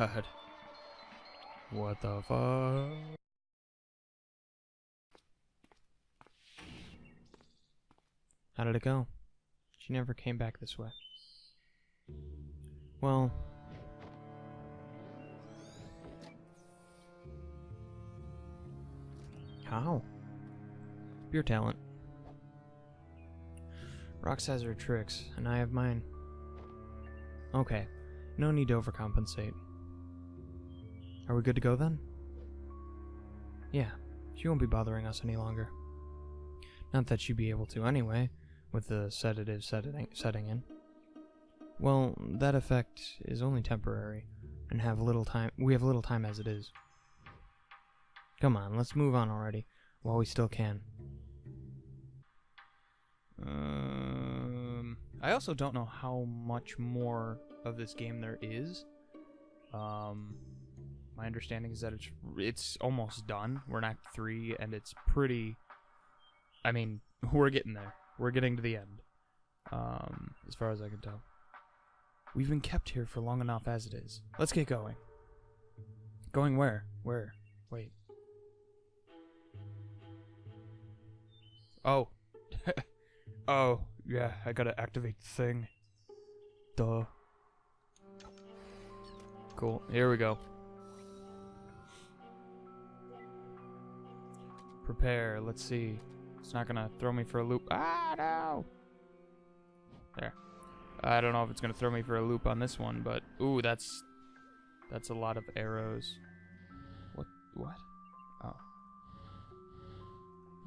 god. What the fuck? How did it go? She never came back this way. Well... How? Pure talent. Rox has her tricks, and I have mine. Okay, no need to overcompensate. Are we good to go then? Yeah, she won't be bothering us any longer. Not that she'd be able to anyway, with the sedative setting in. Well, that effect is only temporary, and we have little time as it is. Come on, let's move on already, while we still can. I also don't know how much more of this game there is. My understanding is that it's almost done. We're in Act 3, and it's pretty... I mean, we're getting there. We're getting to the end, as far as I can tell. We've been kept here for long enough as it is. Let's get going. Going where? Where? Wait. Oh. Oh, yeah, I gotta activate the thing. Duh. Cool, here we go. Prepare, let's see. It's not gonna throw me for a loop. Ah, no! There. I don't know if it's gonna throw me for a loop on this one, but... Ooh, that's a lot of arrows. What? Oh.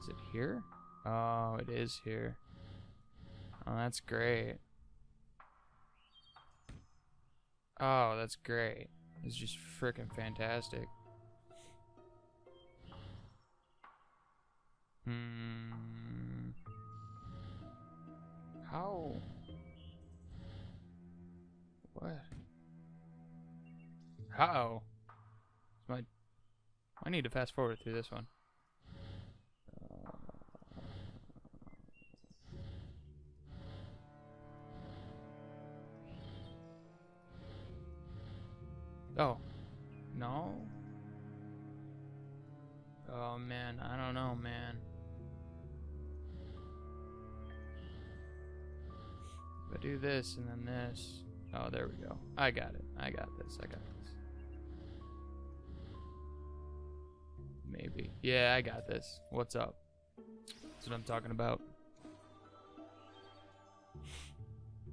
Is it here? Oh, it is here. Oh, that's great. Oh, that's great. It's just freaking fantastic. How? What? How? I need to fast forward through this one. Oh. No? Oh, man. I don't know, man. If I do this and then this. Oh, there we go. I got it. I got this. Maybe. Yeah, I got this. What's up? That's what I'm talking about.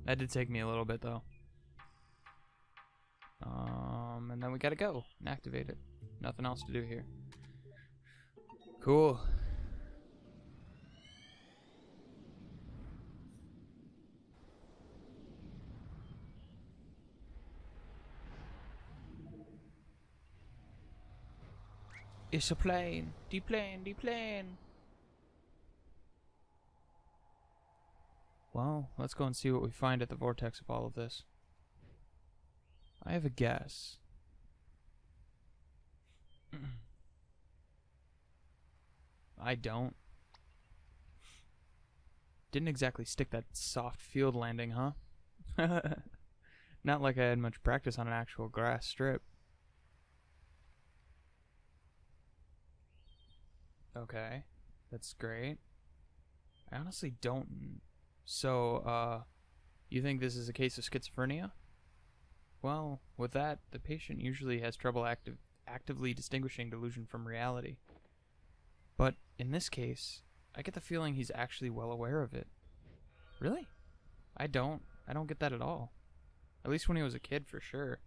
That did take me a little bit, though. And then we gotta go and activate it. Nothing else to do here. Cool. It's a plane. Deplane. Well, let's go and see what we find at the vortex of all of this. I have a guess. I don't. Didn't exactly stick that soft field landing, huh? Not like I had much practice on an actual grass strip. Okay, that's great. I honestly don't... So, you think this is a case of schizophrenia? Well, with that, the patient usually has trouble actively distinguishing delusion from reality. But in this case, I get the feeling he's actually well aware of it. Really? I don't get that at all. At least when he was a kid, for sure.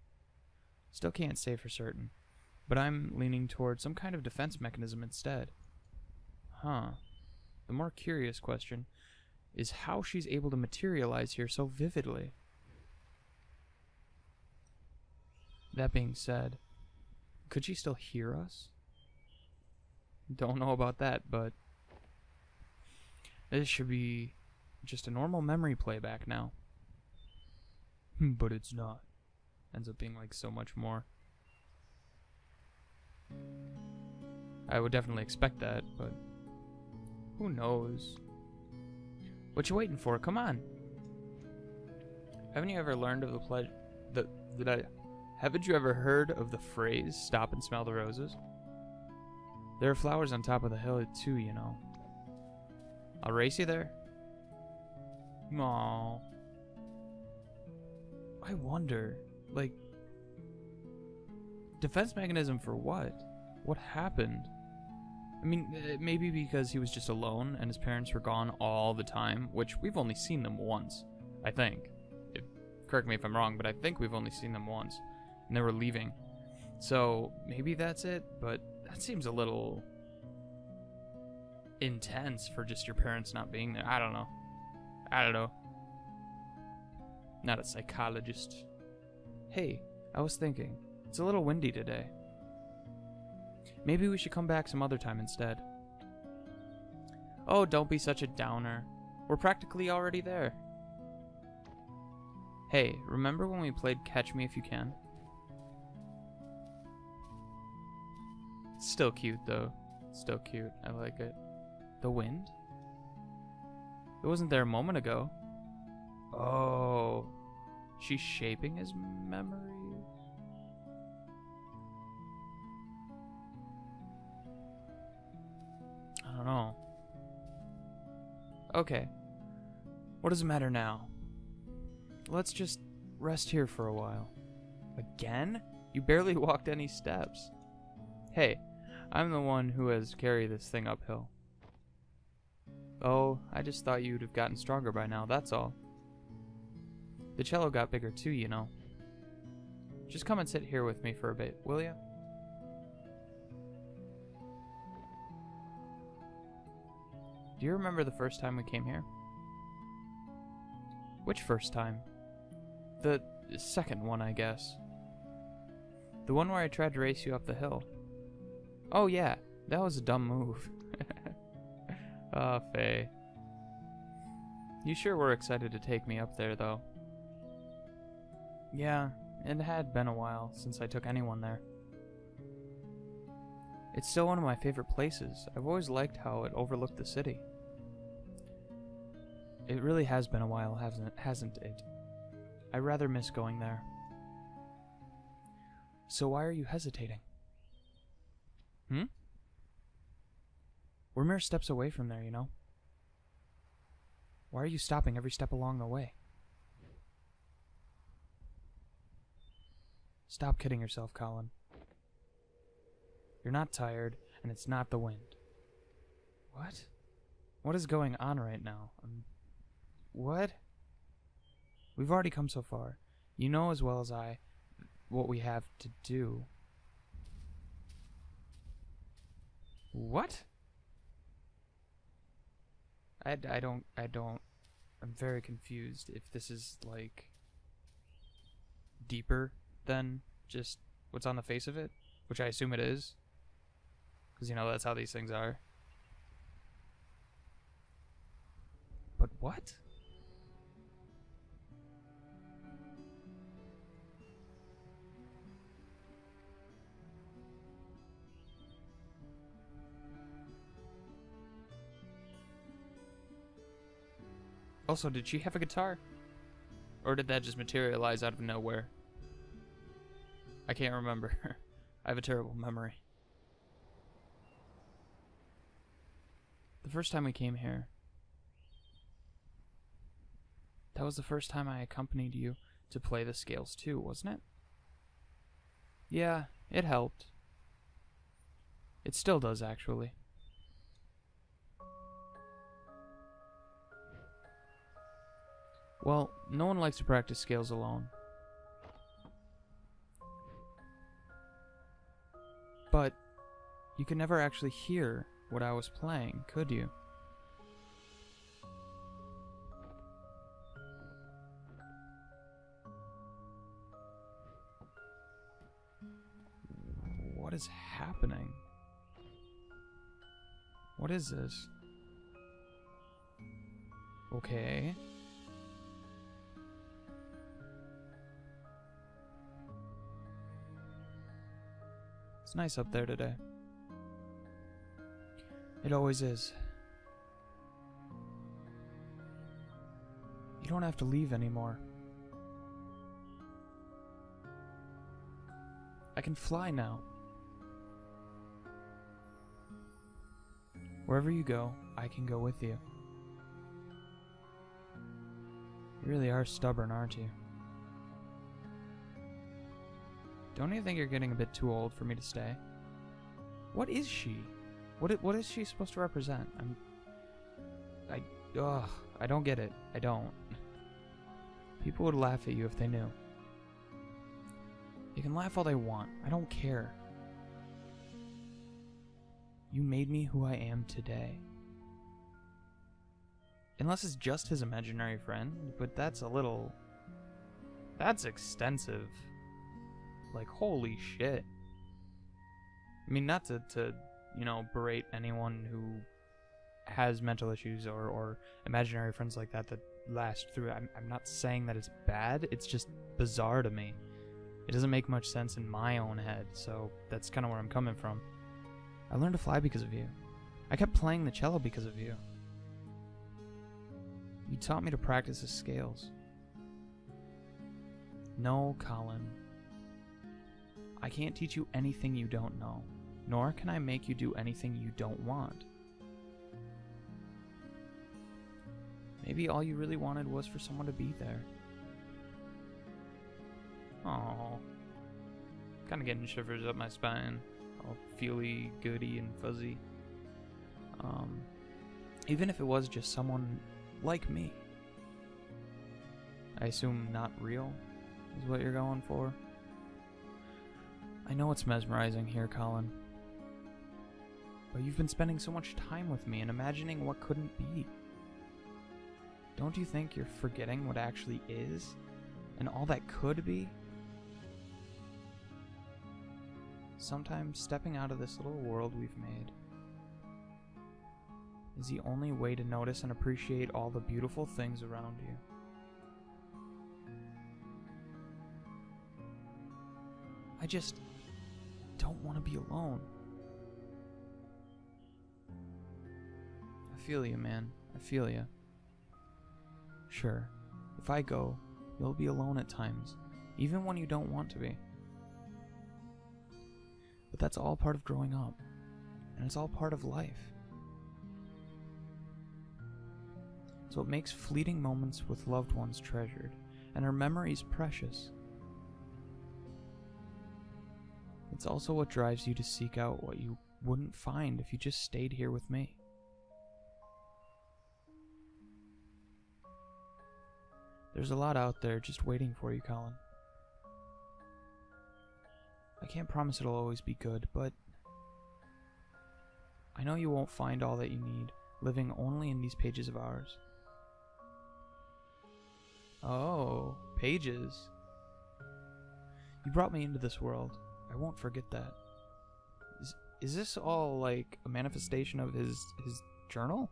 Still can't say for certain. But I'm leaning toward some kind of defense mechanism instead. Huh. The more curious question is how she's able to materialize here so vividly. That being said, could she still hear us? Don't know about that, but this should be just a normal memory playback now. But it's not. Ends up being like so much more. I would definitely expect that, but who knows? What you waiting for? Come on. Haven't you ever learned of the Haven't you ever heard of the phrase, stop and smell the roses? There are flowers on top of the hill too, you know. I'll race you there. Aww. I wonder, like, defense mechanism for what? What happened? I mean, maybe because he was just alone and his parents were gone all the time, which we've only seen them once, I think. Correct me if I'm wrong, but I think we've only seen them once. And they were leaving. So, maybe that's it, but that seems a little intense for just your parents not being there. I don't know. Not a psychologist. Hey, I was thinking, it's a little windy today. Maybe we should come back some other time instead. Oh, don't be such a downer. We're practically already there. Hey, remember when we played Catch Me If You Can? Still cute, though. Still cute. I like it. The wind? It wasn't there a moment ago. Oh. She's shaping his memories? I don't know. Okay. What does it matter now? Let's just rest here for a while. Again? You barely walked any steps. Hey, I'm the one who has to carry this thing uphill. Oh, I just thought you'd have gotten stronger by now, that's all. The cello got bigger too, you know. Just come and sit here with me for a bit, will ya? Do you remember the first time we came here? Which first time? The second one, I guess. The one where I tried to race you up the hill. Oh yeah, that was a dumb move. Ah, Faye. You sure were excited to take me up there, though. Yeah, it had been a while since I took anyone there. It's still one of my favorite places. I've always liked how it overlooked the city. It really has been a while, hasn't it? I rather miss going there. So why are you hesitating? We're mere steps away from there, you know? Why are you stopping every step along the way? Stop kidding yourself, Colin. You're not tired, and it's not the wind. What? What is going on right now? What? We've already come so far. You know as well as I what we have to do. What? I don't, I'm very confused if this is, like, deeper than just what's on the face of it, which I assume it is, because, you know, that's how these things are. But what? Also, did she have a guitar? Or did that just materialize out of nowhere? I can't remember. I have a terrible memory. The first time we came here, that was the first time I accompanied you to play the scales too, wasn't it? Yeah, it helped. It still does, actually. Well, no one likes to practice scales alone. But you could never actually hear what I was playing, could you? What is happening? What is this? Okay. It's nice up there today. It always is. You don't have to leave anymore. I can fly now. Wherever you go, I can go with you. You really are stubborn, aren't you? Don't you think you're getting a bit too old for me to stay? What is she? What is she supposed to represent? I don't get it. I don't. People would laugh at you if they knew. You can laugh all they want. I don't care. You made me who I am today. Unless it's just his imaginary friend, but that's extensive. Like, holy shit. I mean, not to berate anyone who has mental issues or imaginary friends like that last through it. I'm not saying that it's bad, it's just bizarre to me. It doesn't make much sense in my own head, so that's kind of where I'm coming from. I learned to fly because of you. I kept playing the cello because of you. You taught me to practice the scales. No, Colin. I can't teach you anything you don't know, nor can I make you do anything you don't want. Maybe all you really wanted was for someone to be there. Aww. Kind of getting shivers up my spine. All feely, goody, and fuzzy. Even if it was just someone like me. I assume not real is what you're going for. I know it's mesmerizing here, Colin. But you've been spending so much time with me and imagining what couldn't be. Don't you think you're forgetting what actually is? And all that could be? Sometimes stepping out of this little world we've made is the only way to notice and appreciate all the beautiful things around you. I just don't want to be alone. I feel you, man. I feel you. Sure, if I go, you'll be alone at times, even when you don't want to be. But that's all part of growing up, and it's all part of life. So it makes fleeting moments with loved ones treasured, and our memories precious. It's also what drives you to seek out what you wouldn't find if you just stayed here with me. There's a lot out there just waiting for you, Colin. I can't promise it'll always be good, but I know you won't find all that you need living only in these pages of ours. Oh, pages. You brought me into this world. I won't forget that. Is this all like a manifestation of his journal?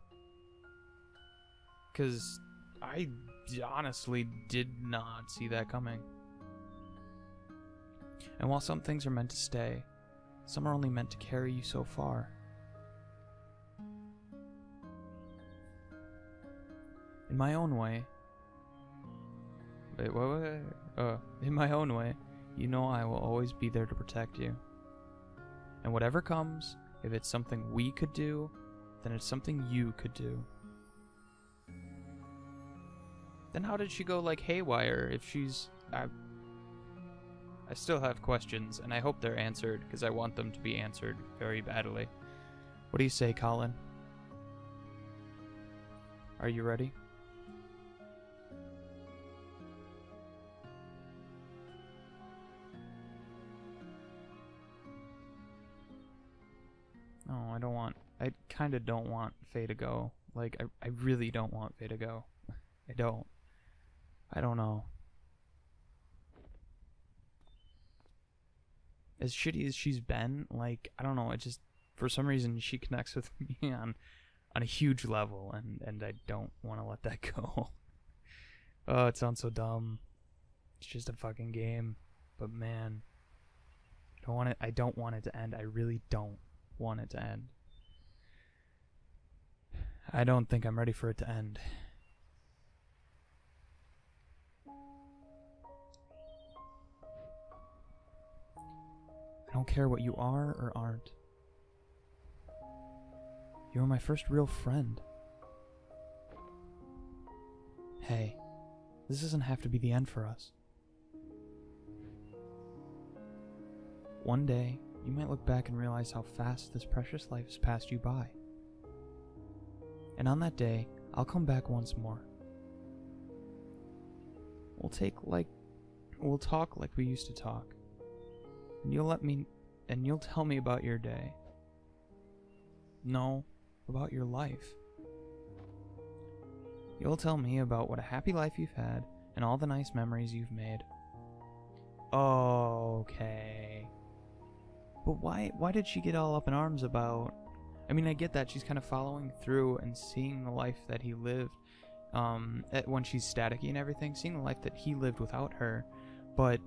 'Cause I honestly did not see that coming. And while some things are meant to stay, some are only meant to carry you so far. In my own way... Wait, what? In my own way, you know I will always be there to protect you. And whatever comes, if it's something we could do, then it's something you could do. Then how did she go like haywire if she's... I still have questions, and I hope they're answered, because I want them to be answered very badly. What do you say, Colin? Are you ready? No, I don't want... I kind of don't want Faye to go. Like, I really don't want Faye to go. I don't. I don't know. As shitty as she's been, like, I don't know, it just, for some reason, she connects with me on a huge level, and I don't want to let that go. Oh, it sounds so dumb. It's just a fucking game. But man, I don't want it to end. I really don't want it to end. I don't think I'm ready for it to end. I don't care what you are or aren't. You were my first real friend. Hey, this doesn't have to be the end for us. One day, you might look back and realize how fast this precious life has passed you by. And on that day, I'll come back once more. We'll talk like we used to talk. And you'll tell me about your day. No, about your life. You'll tell me about what a happy life you've had and all the nice memories you've made. Okay. But why did she get all up in arms about... I mean, I get that she's kind of following through and seeing the life that he lived when she's staticky and everything, seeing the life that he lived without her. But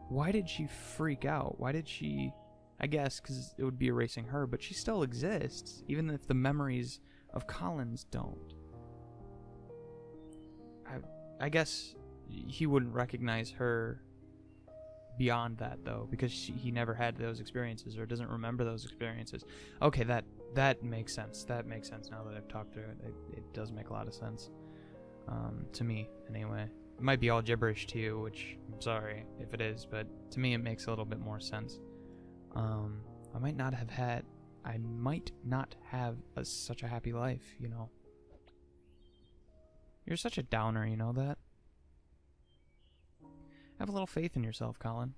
why did she freak out? Why did she... I guess because it would be erasing her, but she still exists, even if the memories of Collins don't. I guess he wouldn't recognize her beyond that, though, because he never had those experiences or doesn't remember those experiences. Okay, that makes sense. That makes sense now that I've talked through it. It does make a lot of sense. To me, anyway. It might be all gibberish to you, which I'm sorry if it is, but to me it makes a little bit more sense. I might not have such a happy life, you know. You're such a downer, you know that? Have a little faith in yourself, Colin.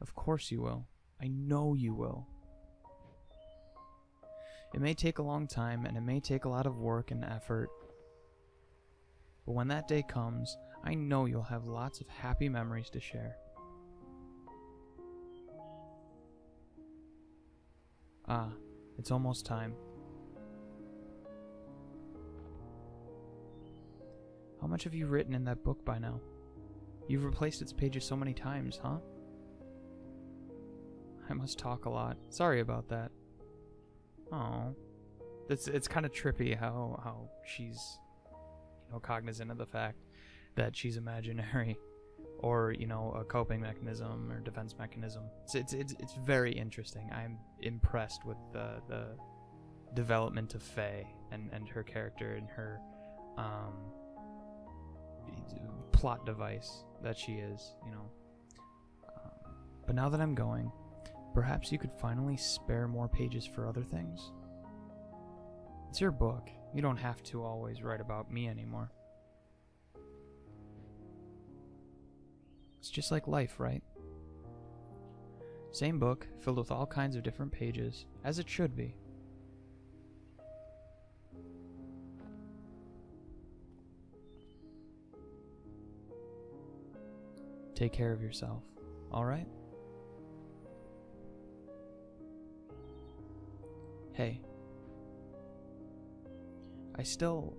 Of course you will. I know you will. It may take a long time, and it may take a lot of work and effort. But when that day comes, I know you'll have lots of happy memories to share. Ah, it's almost time. How much have you written in that book by now? You've replaced its pages so many times, huh? I must talk a lot. Sorry about that. Oh, it's kind of trippy how she's, you know, cognizant of the fact that she's imaginary, or, you know, a coping mechanism or defense mechanism. It's very interesting. I'm impressed with the development of Faye and her character and her plot device that she is, you know. But now that I'm going, perhaps you could finally spare more pages for other things? It's your book. You don't have to always write about me anymore. It's just like life, right? Same book, filled with all kinds of different pages, as it should be. Take care of yourself, alright? Hey. I still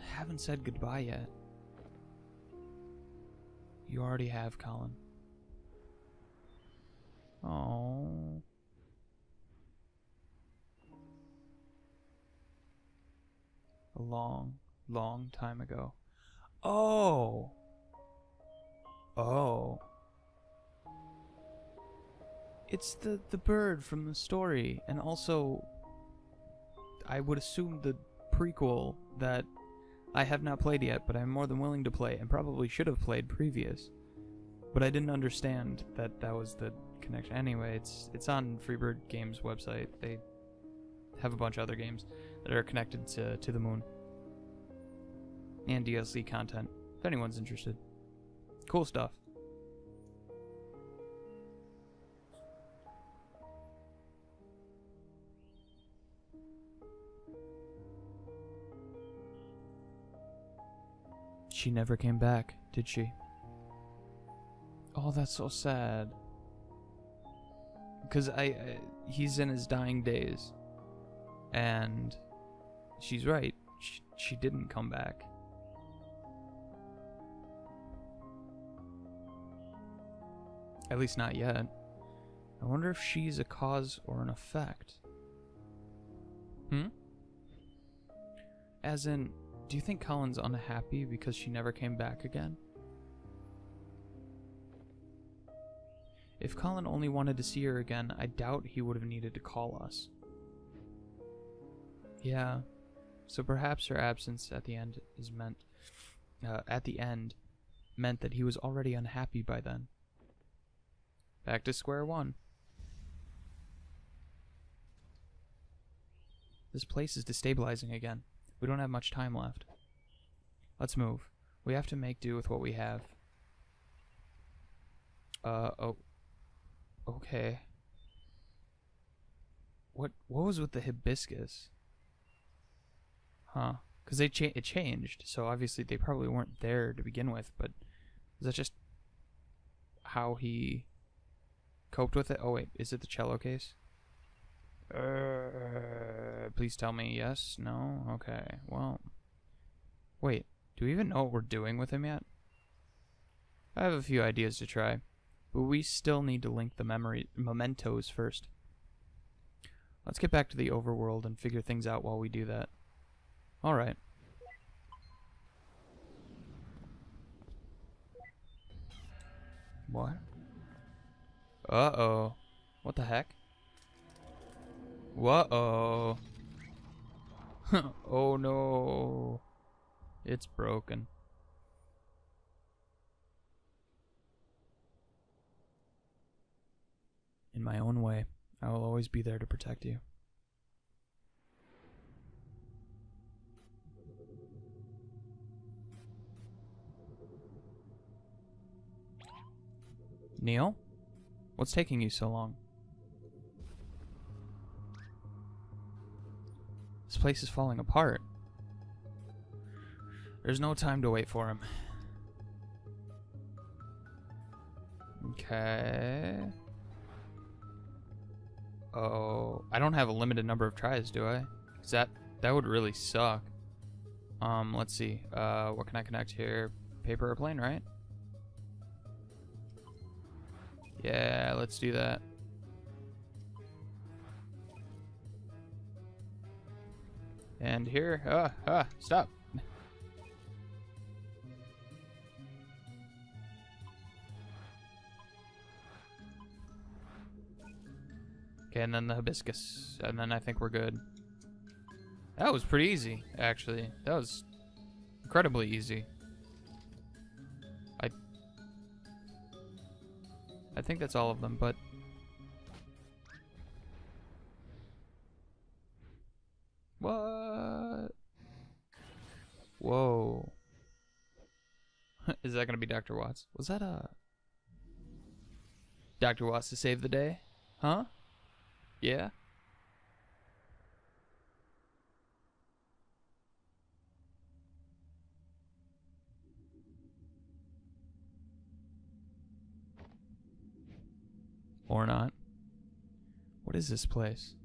haven't said goodbye yet. You already have, Colin. Oh. A long, long time ago. Oh. Oh. It's the bird from the story, and also I would assume the prequel that I have not played yet, but I'm more than willing to play, and probably should have played previous. But I didn't understand that was the connection. Anyway, it's on Freebird Games website. They have a bunch of other games that are connected to the moon. And DLC content, if anyone's interested. Cool stuff. She never came back, did she? Oh, that's so sad. Because he's in his dying days. And she's right. She didn't come back. At least not yet. I wonder if she's a cause or an effect. As in, do you think Colin's unhappy because she never came back again? If Colin only wanted to see her again, I doubt he would have needed to call us. Yeah, so perhaps her absence at the end meant that he was already unhappy by then. Back to square one. This place is destabilizing again. We don't have much time left. Let's move. We have to make do with what we have. Oh. Okay. What was with the hibiscus? Huh. Because it changed, so obviously they probably weren't there to begin with, but is that just how he coped with it? Oh wait, is it the cello case? Please tell me yes, no? Okay, well. Wait, do we even know what we're doing with him yet? I have a few ideas to try, but we still need to link the mementos first. Let's get back to the overworld and figure things out while we do that. Alright. What? Uh-oh. What the heck? Whoa. Oh no. It's broken. In my own way, I will always be there to protect you. Neil? What's taking you so long? This place is falling apart. There's no time to wait for him. Okay. Oh, I don't have a limited number of tries, do I? 'Cause that would really suck. Let's see. What can I connect here? Paper airplane, right? Yeah, let's do that. And here, stop. Okay, and then the hibiscus, and then I think we're good. That was pretty easy, actually. That was incredibly easy. I think that's all of them, but... What? Whoa. Is that gonna be Dr. Watts? Was that Dr. Watts to save the day? Huh? Yeah? Or not. What is this place?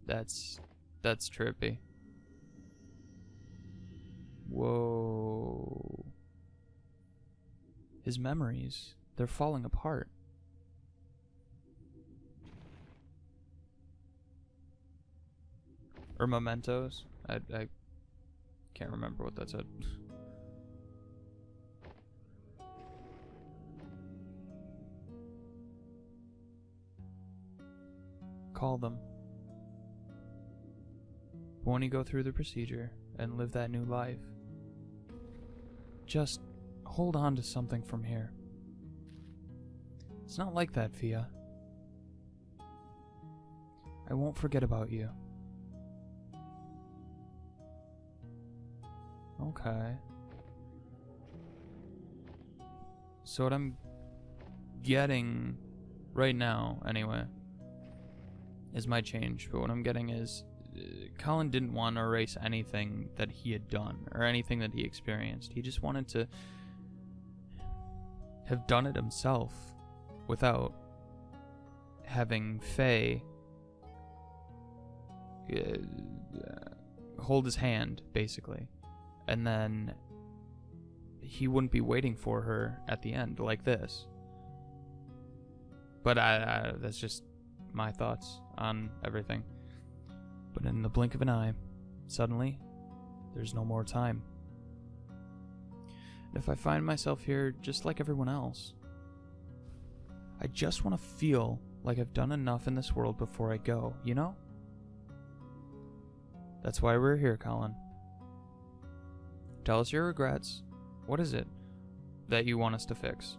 That's trippy. Whoa. His memories, they're falling apart. Or mementos. I can't remember what that said. Call them. But when you go through the procedure and live that new life, just hold on to something from here. It's not like that, Fia. I won't forget about you. Okay. So what I'm getting right now, anyway, is my change. But what I'm getting is Colin didn't want to erase anything that he had done or anything that he experienced. He just wanted to have done it himself without having Faye hold his hand, basically. And then he wouldn't be waiting for her at the end like this. But that's just my thoughts on everything. But in the blink of an eye, suddenly, there's no more time. And if I find myself here just like everyone else, I just want to feel like I've done enough in this world before I go, you know? That's why we're here, Colin. Tell us your regrets. What is it that you want us to fix?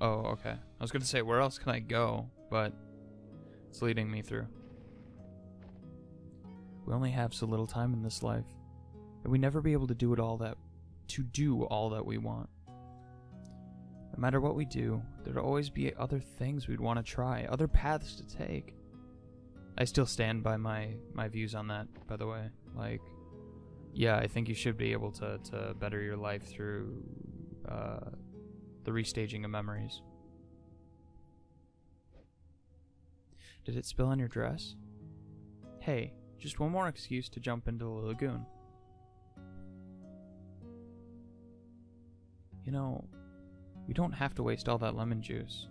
Oh, okay. I was gonna say, where else can I go? But it's leading me through. We only have so little time in this life, and we never be able to do all that we want. No matter what we do, there'd always be other things we'd want to try, other paths to take. I still stand by my views on that, by the way. Like, yeah, I think you should be able to better your life through the restaging of memories. Did it spill on your dress? Hey, just one more excuse to jump into the lagoon. You know, we don't have to waste all that lemon juice.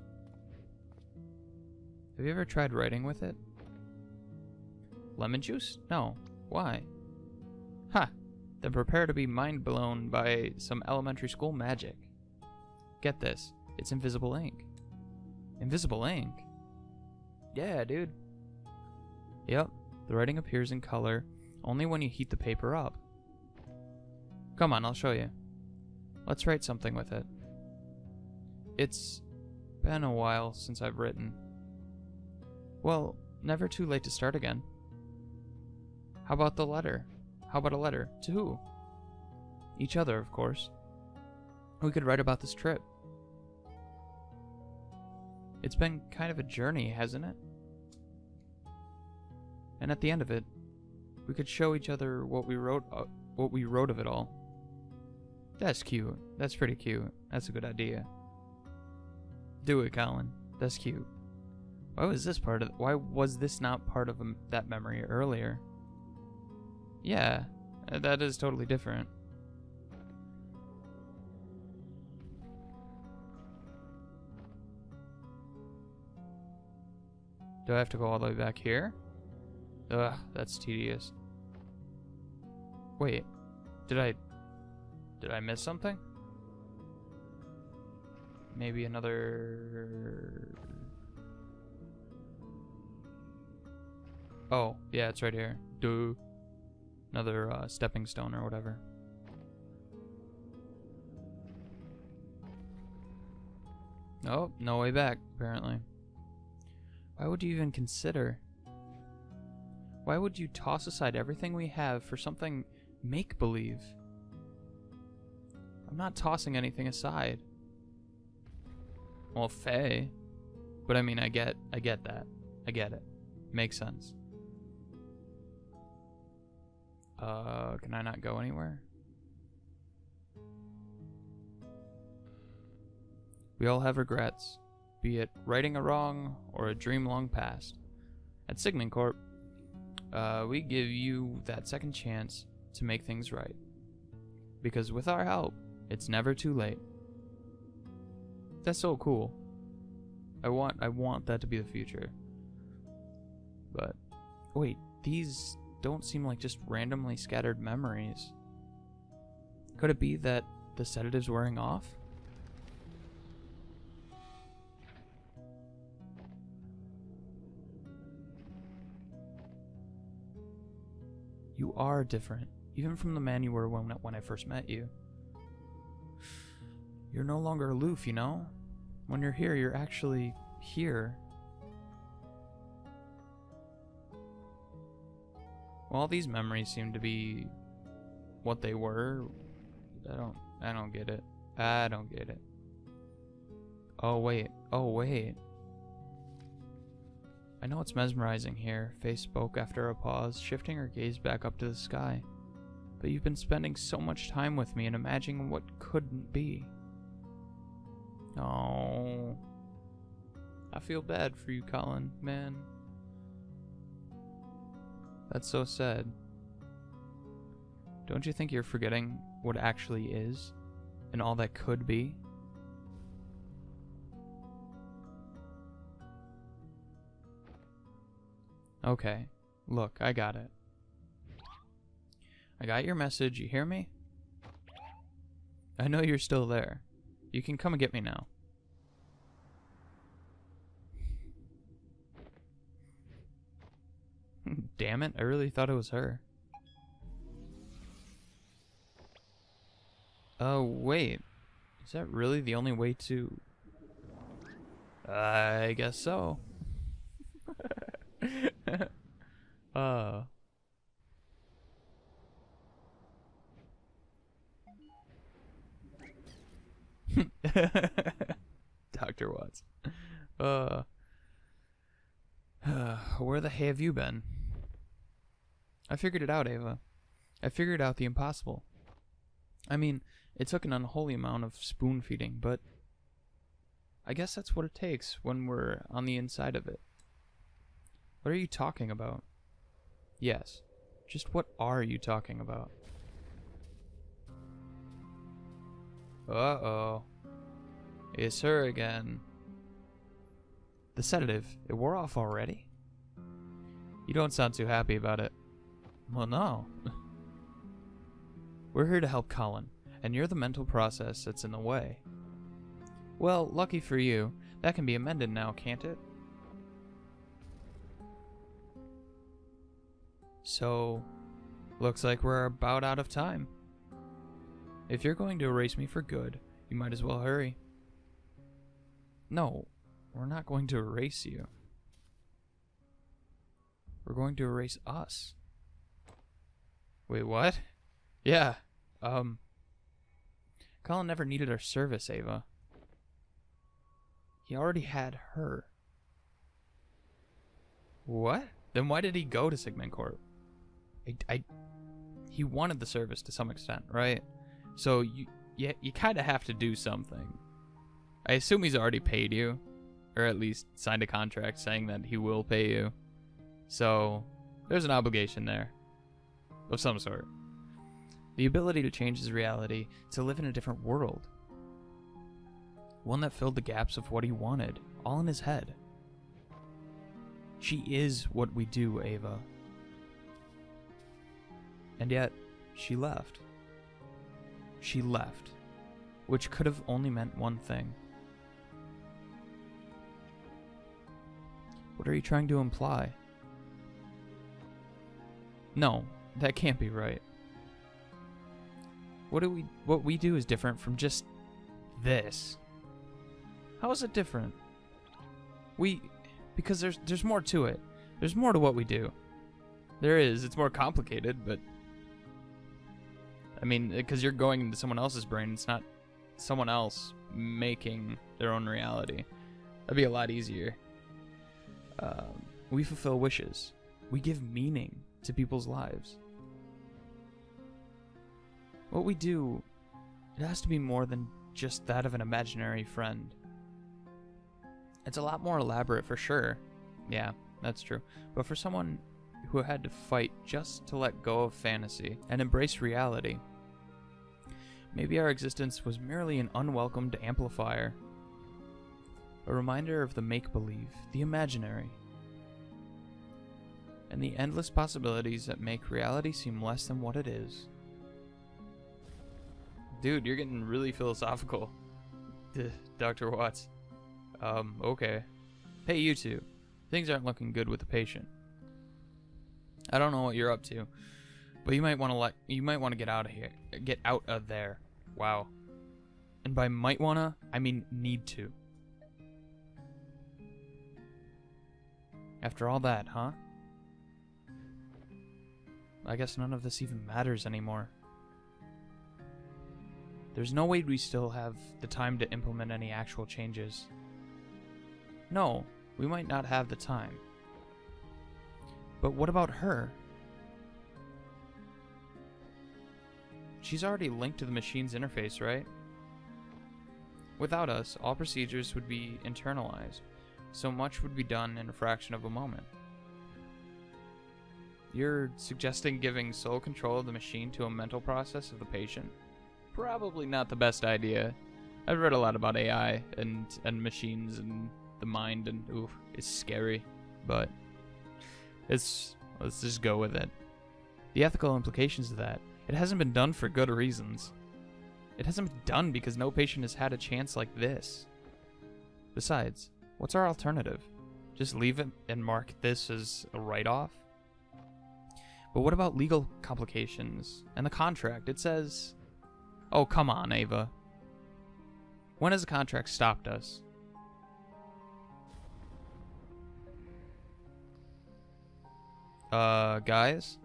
Have you ever tried writing with it? Lemon juice? No. Why? Ha! Then prepare to be mind blown by some elementary school magic. Get this. It's invisible ink. Invisible ink? Yeah, dude. Yep. The writing appears in color only when you heat the paper up. Come on, I'll show you. Let's write something with it. It's been a while since I've written. Well, never too late to start again. How about the letter? How about a letter? To who? Each other, of course. We could write about this trip. It's been kind of a journey, hasn't it? And at the end of it, we could show each other what we wrote of it all. That's cute. That's pretty cute. That's a good idea. Do it, Colin. That's cute. Why was this not part of that memory earlier? Yeah, that is totally different. Do I have to go all the way back here? Ugh, that's tedious. Wait, did I miss something? Maybe another... Oh, yeah, it's right here. Duh. Another stepping stone or whatever. Oh, no way back, apparently. Why would you even consider? Why would you toss aside everything we have for something make-believe? I'm not tossing anything aside. Well, Faye. But I mean, I get that. I get it. Makes sense. Can I not go anywhere? We all have regrets, be it righting a wrong or a dream long past. At Sigmund Corp, we give you that second chance to make things right. Because with our help, it's never too late. That's so cool. I want that to be the future. But wait, these don't seem like just randomly scattered memories. Could it be that the sedative's wearing off? You are different, even from the man you were when I first met you. You're no longer aloof, you know? When you're here, you're actually here. Well, these memories seem to be what they were. I don't get it. I don't get it. Oh wait. I know it's mesmerizing here, Faye spoke after a pause, shifting her gaze back up to the sky. But you've been spending so much time with me and imagining what couldn't be. Oh, I feel bad for you, Colin, man. That's so sad. Don't you think you're forgetting what actually is? and all that could be. Okay, look, I got it. I got your message, you hear me? I know you're still there. You can come and get me now. Damn it, I really thought it was her. Oh, wait. Is that really the only way to... I guess so. Dr. Watts. Where the hay have you been? I figured it out, Ava. I figured out the impossible. I mean, it took an unholy amount of spoon feeding, but I guess that's what it takes when we're on the inside of it. What are you talking about? Yes, just what are you talking about? Uh-oh. It's her again. The sedative, it wore off already? You don't sound too happy about it. Well, no. We're here to help Colin, and you're the mental process that's in the way. Well, lucky for you, that can be amended now, can't it? So, looks like we're about out of time. If you're going to erase me for good, you might as well hurry. No, we're not going to erase you. We're going to erase us. Wait, what? Yeah, Colin never needed our service, Ava. He already had her. What? Then why did he go to Sigmund Corp? He wanted the service to some extent, right? So you kind of have to do something. I assume he's already paid you, or at least signed a contract saying that he will pay you. So there's an obligation there, of some sort. The ability to change his reality, to live in a different world. One that filled the gaps of what he wanted, all in his head. She is what we do, Ava. And yet, she left. She left, which could have only meant one thing. What are you trying to imply? No, that can't be right. What we do is different from just this. How is it different? Because there's more to it. There's more to what we do. There is. It's more complicated, but I mean, because you're going into someone else's brain, it's not someone else making their own reality. That'd be a lot easier. We fulfill wishes. We give meaning to people's lives. What we do, it has to be more than just that of an imaginary friend. It's a lot more elaborate for sure. Yeah, that's true. But for someone who had to fight just to let go of fantasy and embrace reality, maybe our existence was merely an unwelcomed amplifier. A reminder of the make-believe, the imaginary, and the endless possibilities that make reality seem less than what it is. Dude, you're getting really philosophical, Dr. Watts. Okay. Hey, you two. Things aren't looking good with the patient. I don't know what you're up to, but you might want to get out of here. Get out of there. Wow. And by might wanna, I mean need to. After all that, huh? I guess none of this even matters anymore. There's no way we still have the time to implement any actual changes. No, we might not have the time. But what about her? She's already linked to the machine's interface, right? Without us, all procedures would be internalized. So much would be done in a fraction of a moment. You're suggesting giving sole control of the machine to a mental process of the patient? probably not the best idea. I've read a lot about AI and machines and the mind, and ooh, it's scary. But let's just go with it. The ethical implications of that. It hasn't been done for good reasons. It hasn't been done because no patient has had a chance like this. Besides, what's our alternative? Just leave it and mark this as a write-off? But what about legal complications and the contract? It says... Oh, come on, Ava. When has the contract stopped us? Guys?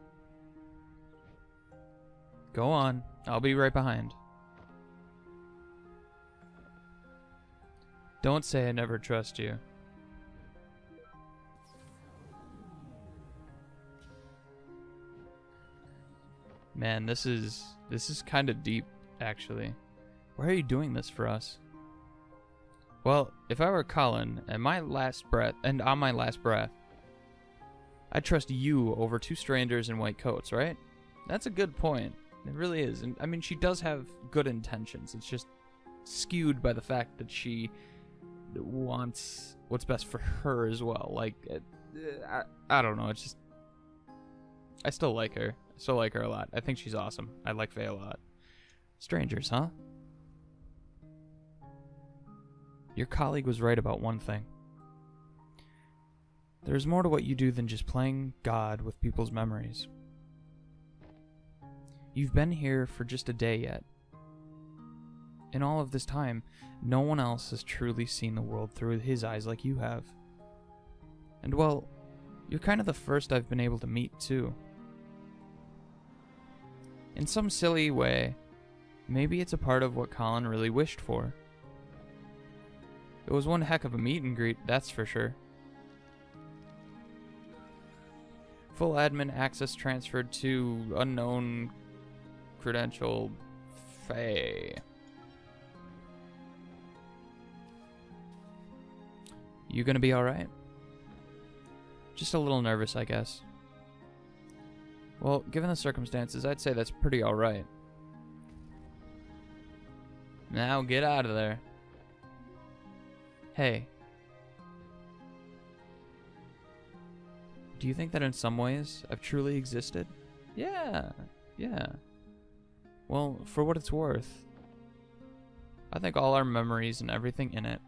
Go on. I'll be right behind. Don't say I never trust you. Man, this is kind of deep, actually. Why are you doing this for us? Well, if I were Colin and on my last breath, I'd trust you over two strangers in white coats, right? That's a good point. It really is. And I mean, she does have good intentions. It's just skewed by the fact that she wants what's best for her as well. Like, I don't know. It's just, I still like her. I still like her a lot. I think she's awesome. I like Faye a lot. Strangers, huh? Your colleague was right about one thing. There's more to what you do than just playing God with people's memories. You've been here for just a day yet. In all of this time, no one else has truly seen the world through his eyes like you have. And well, you're kind of the first I've been able to meet too. In some silly way, maybe it's a part of what Colin really wished for. It was one heck of a meet and greet, that's for sure. Full admin access transferred to unknown credential Faye. You gonna be alright? Just a little nervous, I guess. Well, given the circumstances, I'd say that's pretty alright. Now get out of there. Hey. Do you think that in some ways I've truly existed? Yeah. Well, for what it's worth, I think all our memories and everything in it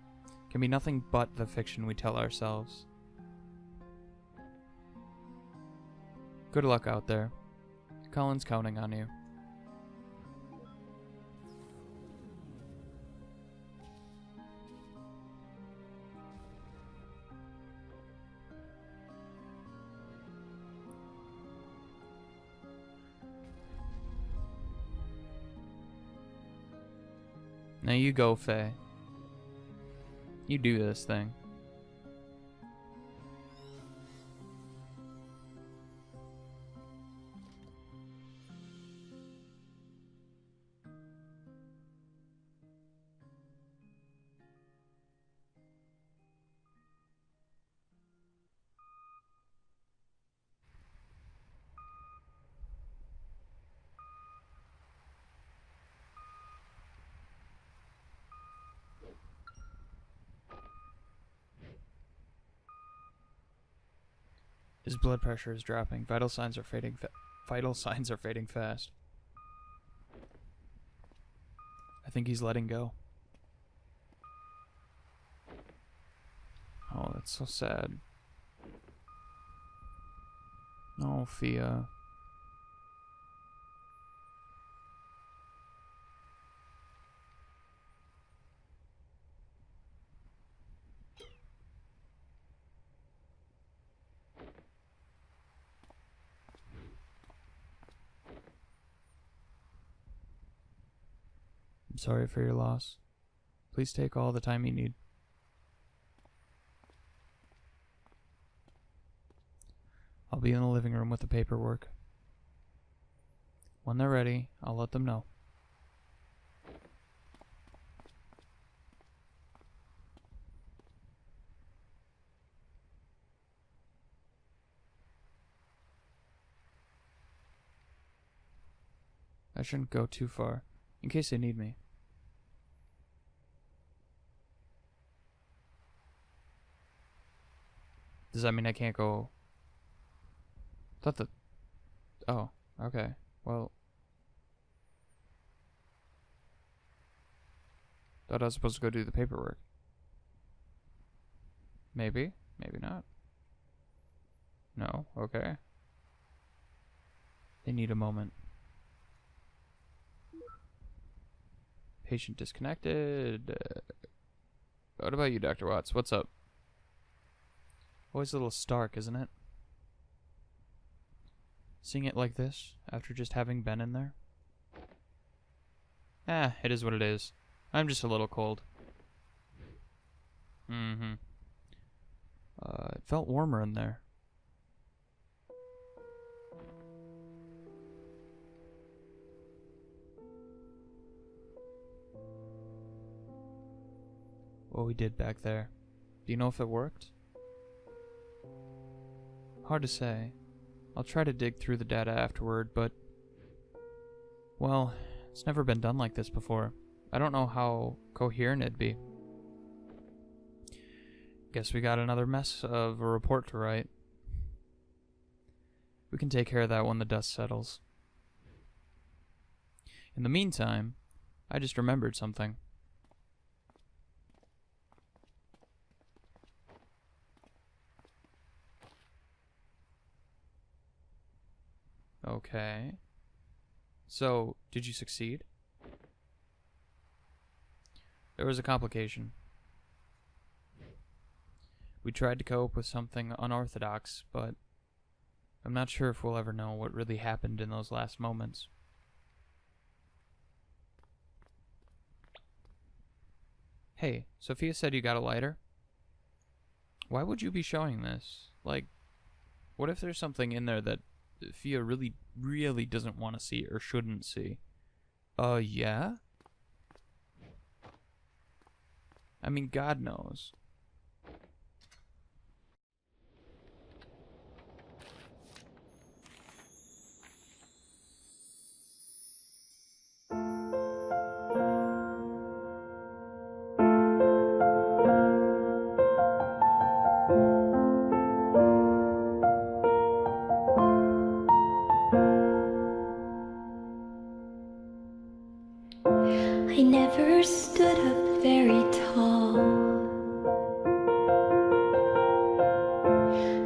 can be nothing but the fiction we tell ourselves. Good luck out there. Colin's counting on you. Now you go, Faye. You do this thing. His blood pressure is dropping. Vital signs are fading fast. I think he's letting go. Oh, that's so sad. Oh, Fia. I'm sorry for your loss. Please take all the time you need. I'll be in the living room with the paperwork. When they're ready, I'll let them know. I shouldn't go too far. in case they need me. Does that mean I can't go? Thought that. Oh, okay. Well, thought I was supposed to go do the paperwork. Maybe, maybe not. No, okay. They need a moment. Patient disconnected. What about you, Dr. Watts? What's up? Always a little stark, isn't it? Seeing it like this, after just having been in there? It is what it is. I'm just a little cold. Mm-hmm. It felt warmer in there. What we did back there. Do you know if it worked? Hard to say. I'll try to dig through the data afterward, but... well, it's never been done like this before. I don't know how coherent it'd be. Guess we got another mess of a report to write. We can take care of that when the dust settles. In the meantime, I just remembered something. Okay. So, did you succeed? There was a complication. We tried to cope with something unorthodox, but I'm not sure if we'll ever know what really happened in those last moments. Hey, Sophia said you got a lighter? Why would you be showing this? Like, what if there's something in there that Fia really, really doesn't want to see or shouldn't see? Yeah? I mean, God knows. I never stood up very tall.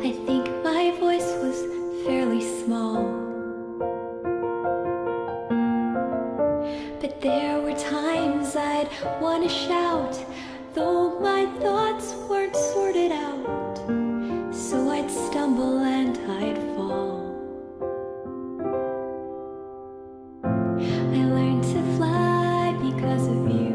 I think my voice was fairly small. But there were times I'd want to shout, though my thoughts weren't sorted out. So I'd stumble and I'd fall. I learned to fly because of you.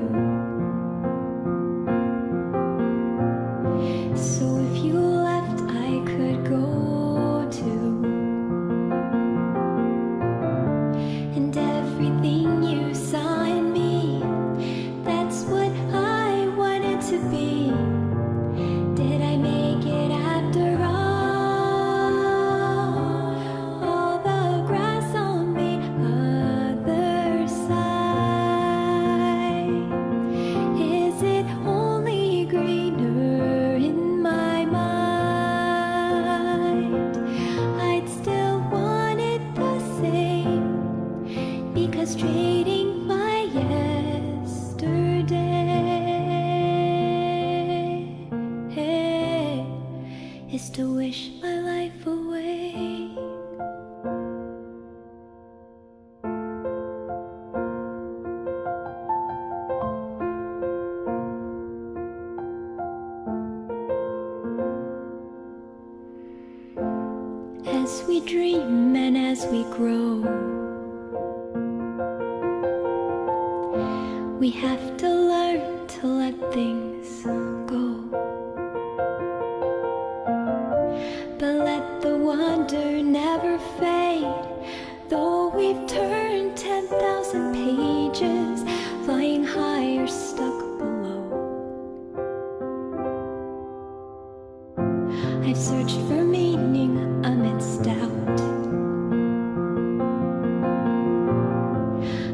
So if you left, I could go too. And everything you saw in me, that's what I wanted to be. Did I make it after all? All the grass on the other side, is it only greener in my mind? I'd still want it the same, because trading my yesterday is to wish my life away. As we dream and as we grow, we have to learn to let things go. But let the wonder never fade, though we've turned 10,000 pages, flying high or stuck below. I've searched for meaning amidst doubt.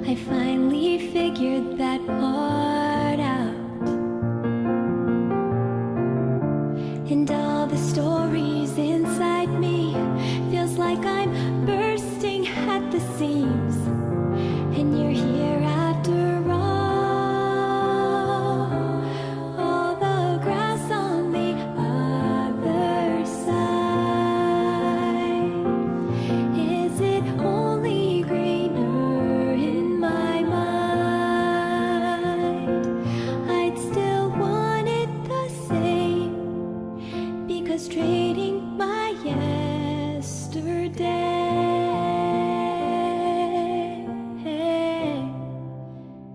I finally all the stories inside me. Feels like I'm bursting at the seams, and you're here after all the grass on the other side. Is it only greener in my mind? I'd still want it the same, because trading my yesterday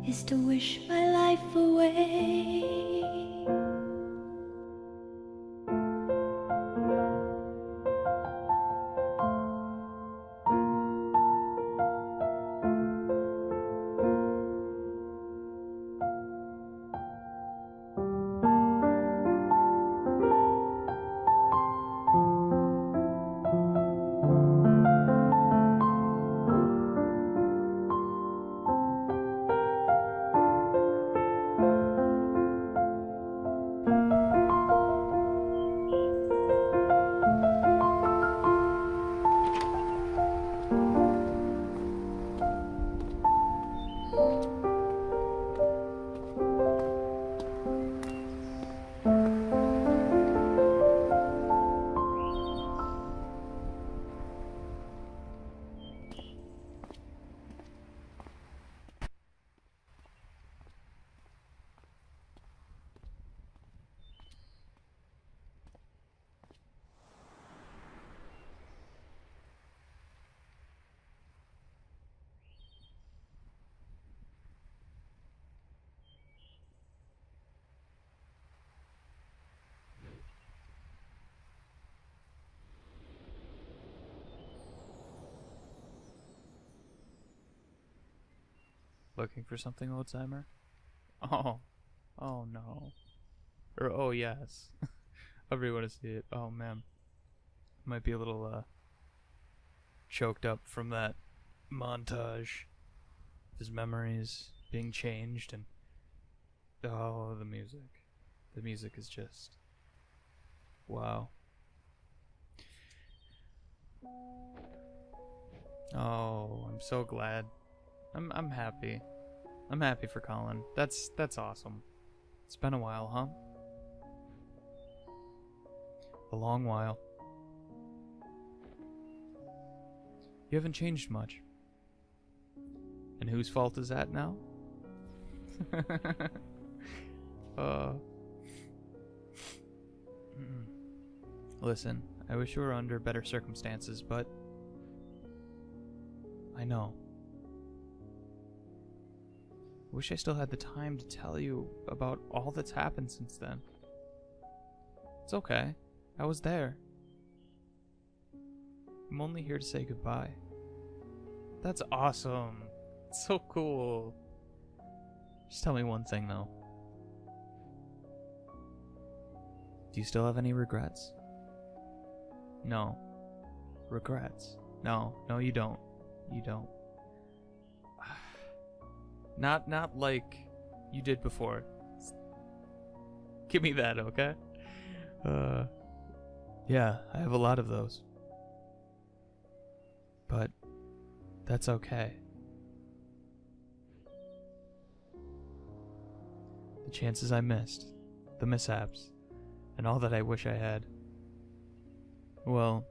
is to wish my life away. Looking for something, old-timer? Oh. Oh, no. Or, oh, yes. I really want to see it. Oh, man. Might be a little, choked up from that montage. His memories being changed and... Oh, the music. The music is just... Wow. Oh, I'm so glad. I'm happy. I'm happy for Colin. That's awesome. It's been a while, huh? A long while. You haven't changed much. And whose fault is that now? Listen, I wish you were under better circumstances, but I know. Wish I still had the time to tell you about all that's happened since then. It's okay. I was there. I'm only here to say goodbye. That's awesome. It's so cool. Just tell me one thing, though. Do you still have any regrets? No. Regrets? No, you don't. You don't. Not like you did before. Give me that, okay? Yeah, I have a lot of those. But that's okay. The chances I missed, the mishaps, and all that I wish I had, well,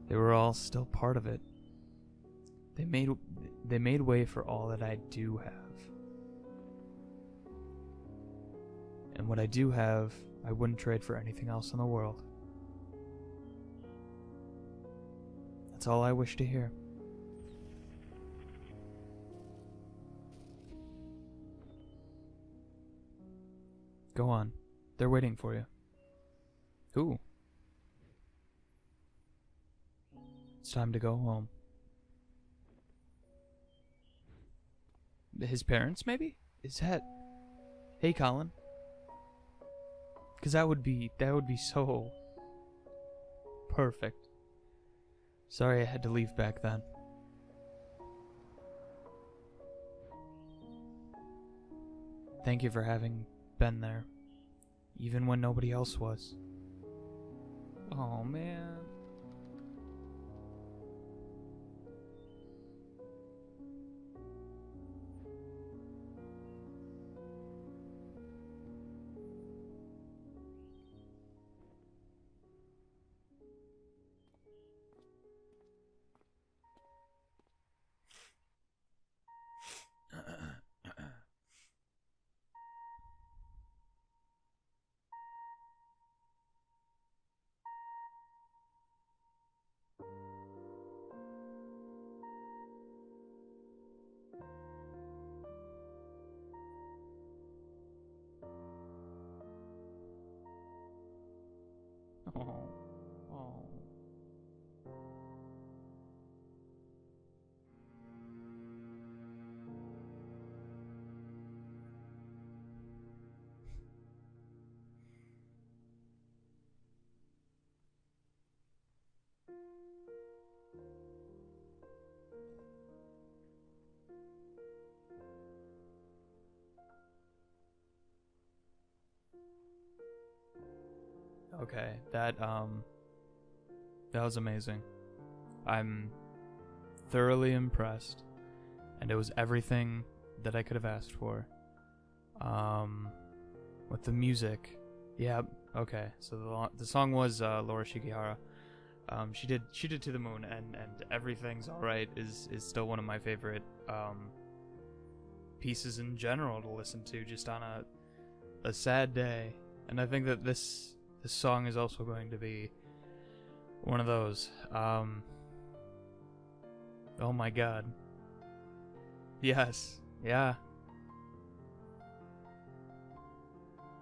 they were all still part of it. They made way for all that I do have. And what I do have, I wouldn't trade for anything else in the world. That's all I wish to hear. Go on. They're waiting for you. Who? It's time to go home. His parents, maybe? Is that... Hey, Colin. Because that would be so... perfect. Sorry I had to leave back then. Thank you for having been there, even when nobody else was. Oh, man. Oh. Oh. Okay, that was amazing. I'm thoroughly impressed, and it was everything that I could have asked for. With the music, yeah, okay. So the song was Laura Shikihara. She did To the Moon, and Everything's Alright is still one of my favorite pieces in general to listen to just on a sad day. And I think that this song is also going to be one of those. Oh my god. Yes. Yeah.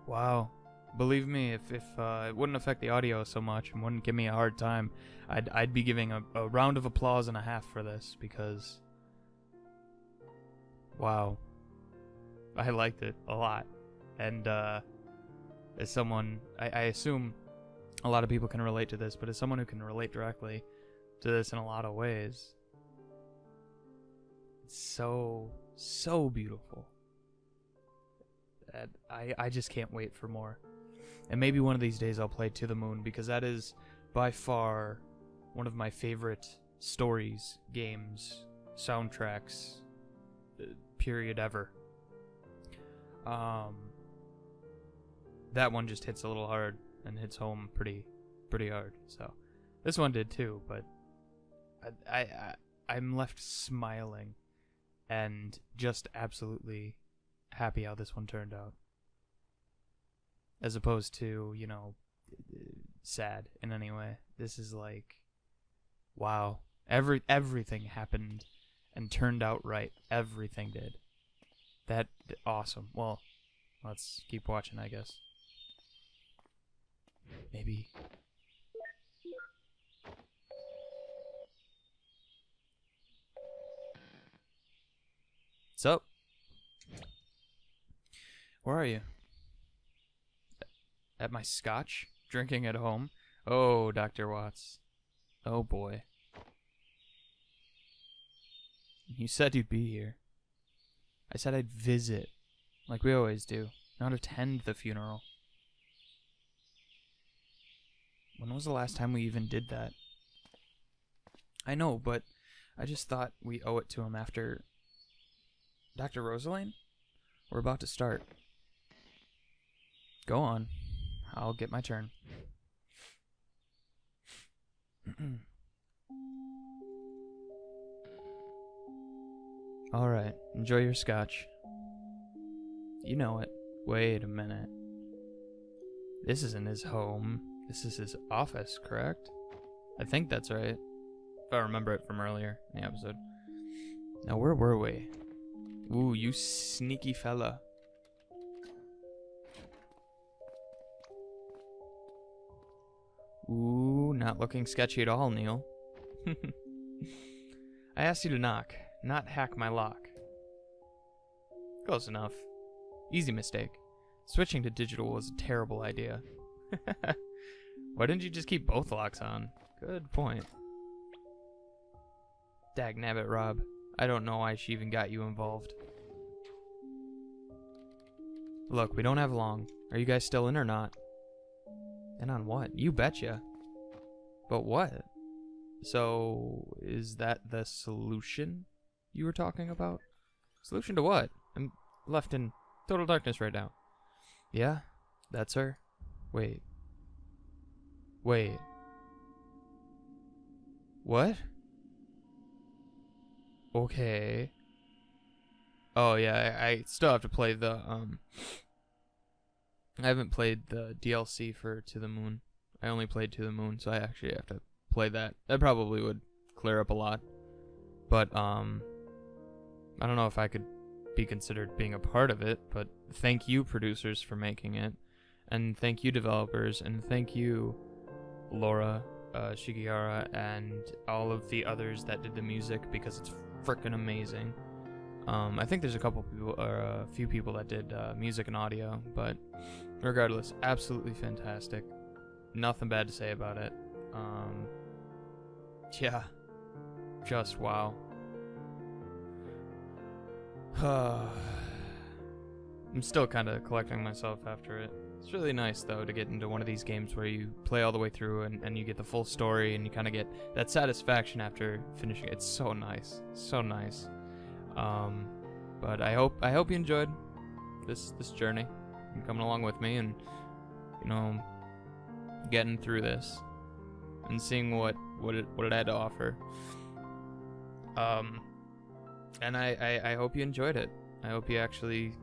Wow. Believe me, if it wouldn't affect the audio so much and wouldn't give me a hard time, I'd be giving a round of applause and a half for this, because wow. I liked it a lot. And as someone, I assume a lot of people can relate to this, but as someone who can relate directly to this in a lot of ways, it's so beautiful. And I just can't wait for more. And maybe one of these days I'll play To the Moon, because that is by far one of my favorite stories, games, soundtracks, period ever. That one just hits a little hard and hits home pretty hard. So this one did too, but I'm left smiling and just absolutely happy how this one turned out, as opposed to, you know, sad in any way. This is like, wow, everything happened and turned out right. Everything did. That awesome. Well, let's keep watching, I guess. Maybe. What's up? Where are you? At my scotch? Drinking at home? Oh, Dr. Watts. Oh boy. You said you'd be here. I said I'd visit, like we always do, not attend the funeral. When was the last time we even did that? I know, but I just thought we owe it to him after... Dr. Rosaline? We're about to start. Go on. I'll get my turn. Alright, enjoy your scotch. You know it. Wait a minute. This isn't his home. This is his office, correct? I think that's right. If I remember it from earlier in the episode. Now, where were we? Ooh, you sneaky fella. Ooh, not looking sketchy at all, Neil. I asked you to knock, not hack my lock. Close enough. Easy mistake. Switching to digital was a terrible idea. Why didn't you just keep both locks on? Good point. Dagnabbit, Rob. I don't know why she even got you involved. Look, we don't have long. Are you guys still in or not? In on what? You betcha. But what? So, is that the solution you were talking about? Solution to what? I'm left in total darkness right now. Yeah, that's her. Wait. Wait. What? Okay. Oh yeah, I still have to play the I haven't played the DLC for To the Moon. I only played To the Moon, so I actually have to play that. That probably would clear up a lot. But I don't know if I could be considered being a part of it, but thank you producers for making it, and thank you developers, and thank you Laura, Shigihara, and all of the others that did the music, because it's freaking amazing. I think there's a couple people, or a few people that did music and audio, but regardless, absolutely fantastic. Nothing bad to say about it. Yeah, just wow. I'm still kind of collecting myself after it. It's really nice, though, to get into one of these games where you play all the way through and you get the full story and you kind of get that satisfaction after finishing it. It's so nice. So nice. But I hope you enjoyed this journey and coming along with me and, you know, getting through this and seeing what it had to offer. And I hope you enjoyed it. I hope you actually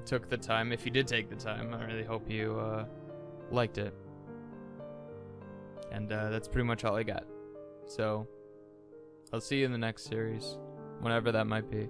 took the time. If you did take the time, I really hope you liked it. And that's pretty much all I got. So I'll see you in the next series, whenever that might be.